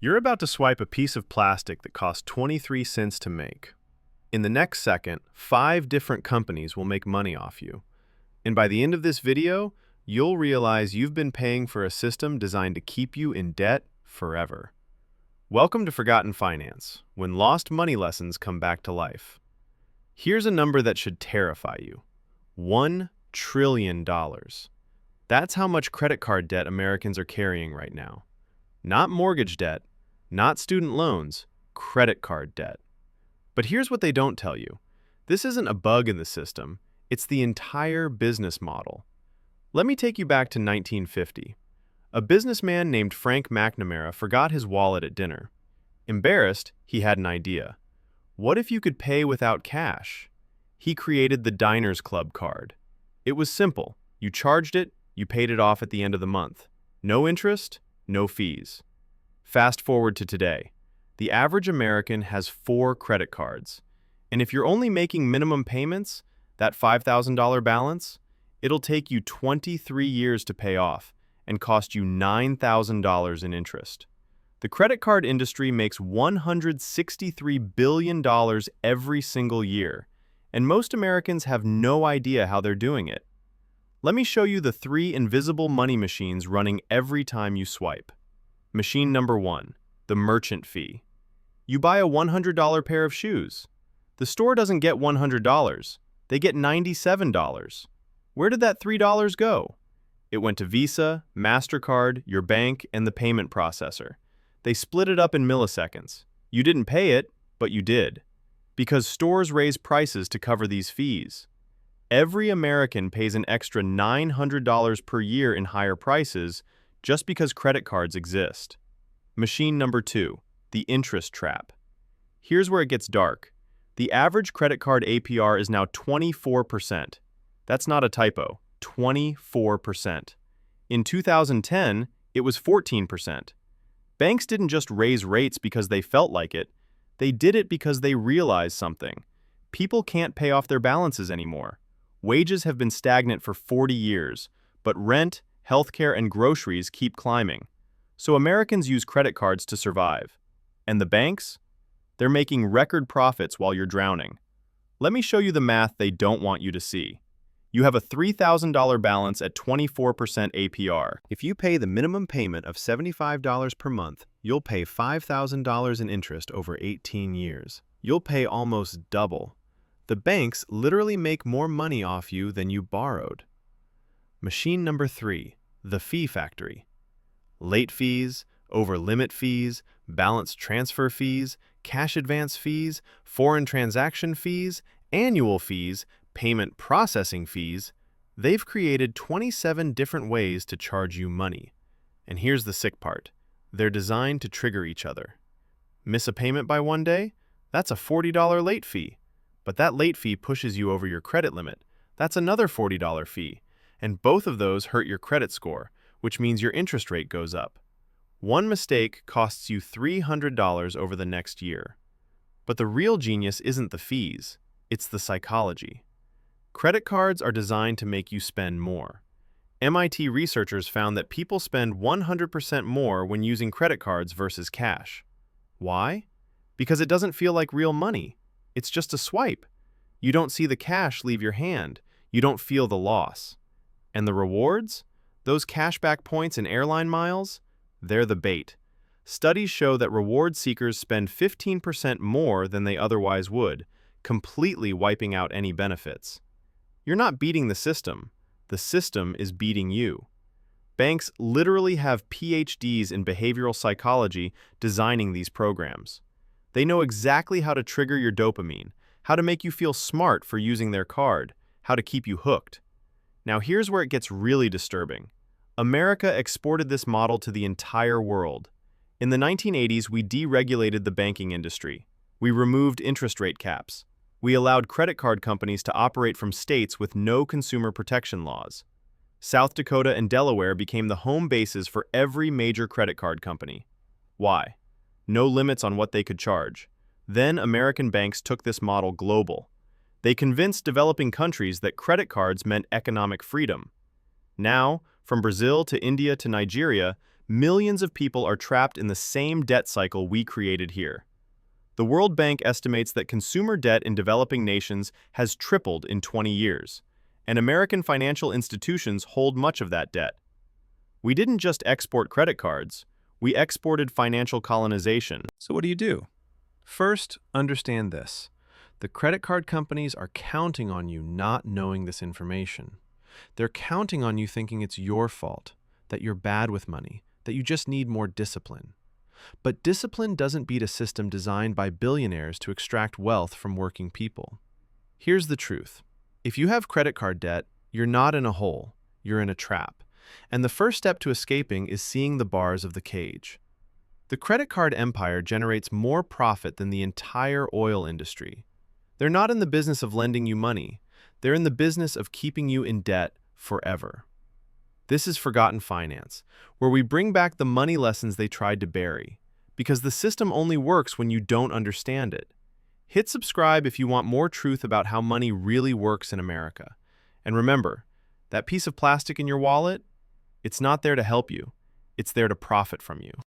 You're about to swipe a piece of plastic that costs 23 cents to make. In the next second, 5 different companies will make money off you. And by the end of this video, you'll realize you've been paying for a system designed to keep you in debt forever. Welcome to Forgotten Finance, when lost money lessons come back to life. Here's a number that should terrify you. $1 trillion. That's how much credit card debt Americans are carrying right now. Not mortgage debt, not student loans, credit card debt. But here's what they don't tell you. This isn't a bug in the system, it's the entire business model. Let me take you back to 1950. A businessman named Frank McNamara forgot his wallet at dinner. Embarrassed, he had an idea. What if you could pay without cash? He created the Diners Club card. It was simple. You charged it, you paid it off at the end of the month. No interest, no fees. Fast forward to today. The average American has 4 credit cards. And if you're only making minimum payments, that $5,000 balance, it'll take you 23 years to pay off and cost you $9,000 in interest. The credit card industry makes $163 billion every single year, and most Americans have no idea how they're doing it. Let me show you the 3 invisible money machines running every time you swipe. Machine number 1, the merchant fee. You buy a $100 pair of shoes. The store doesn't get $100, they get $97. Where did that $3 go? It went to Visa, MasterCard, your bank, and the payment processor. They split it up in milliseconds. You didn't pay it, but you did. Because stores raise prices to cover these fees. Every American pays an extra $900 per year in higher prices just because credit cards exist. Machine number 2, the interest trap. Here's where it gets dark. The average credit card APR is now 24%. That's not a typo, 24%. In 2010, it was 14%. Banks didn't just raise rates because they felt like it. They did it because they realized something. People can't pay off their balances anymore. Wages have been stagnant for 40 years, but rent, healthcare, and groceries keep climbing. So Americans use credit cards to survive. And the banks? They're making record profits while you're drowning. Let me show you the math they don't want you to see. You have a $3,000 balance at 24% APR. If you pay the minimum payment of $75 per month, you'll pay $5,000 in interest over 18 years. You'll pay almost double. The banks literally make more money off you than you borrowed. Machine number 3, the fee factory. Late fees, over-limit fees, balance transfer fees, cash advance fees, foreign transaction fees, annual fees, payment processing fees. They've created 27 different ways to charge you money. And here's the sick part. They're designed to trigger each other. Miss a payment by 1 day? That's a $40 late fee. But that late fee pushes you over your credit limit. That's another $40 fee. And both of those hurt your credit score, which means your interest rate goes up. One mistake costs you $300 over the next year. But the real genius isn't the fees, it's the psychology. Credit cards are designed to make you spend more. MIT researchers found that people spend 100% more when using credit cards versus cash. Why? Because it doesn't feel like real money. It's just a swipe. You don't see the cash leave your hand. You don't feel the loss. And the rewards? Those cashback points and airline miles? They're the bait. Studies show that reward seekers spend 15% more than they otherwise would, completely wiping out any benefits. You're not beating the system is beating you. Banks literally have PhDs in behavioral psychology designing these programs. They know exactly how to trigger your dopamine, how to make you feel smart for using their card, how to keep you hooked. Now here's where it gets really disturbing. America exported this model to the entire world. In the 1980s, we deregulated the banking industry. We removed interest rate caps. We allowed credit card companies to operate from states with no consumer protection laws. South Dakota and Delaware became the home bases for every major credit card company. Why? No limits on what they could charge. Then American banks took this model global. They convinced developing countries that credit cards meant economic freedom. Now, from Brazil to India to Nigeria, Millions of people are trapped in the same debt cycle we created here. The World Bank estimates that consumer debt in developing nations has tripled in 20 years, and American financial institutions hold much of that debt. We didn't just export credit cards, we exported financial colonization. So what do? First, understand this. The credit card companies are counting on you not knowing this information. They're counting on you thinking it's your fault, that you're bad with money, that you just need more discipline. But discipline doesn't beat a system designed by billionaires to extract wealth from working people. Here's the truth. If you have credit card debt, you're not in a hole, you're in a trap. And the first step to escaping is seeing the bars of the cage. The credit card empire generates more profit than the entire oil industry. They're not in the business of lending you money. They're in the business of keeping you in debt forever. This is Forgotten Finance, where we bring back the money lessons they tried to bury, because the system only works when you don't understand it. Hit subscribe if you want more truth about how money really works in America. And remember, that piece of plastic in your wallet, it's not there to help you, it's there to profit from you.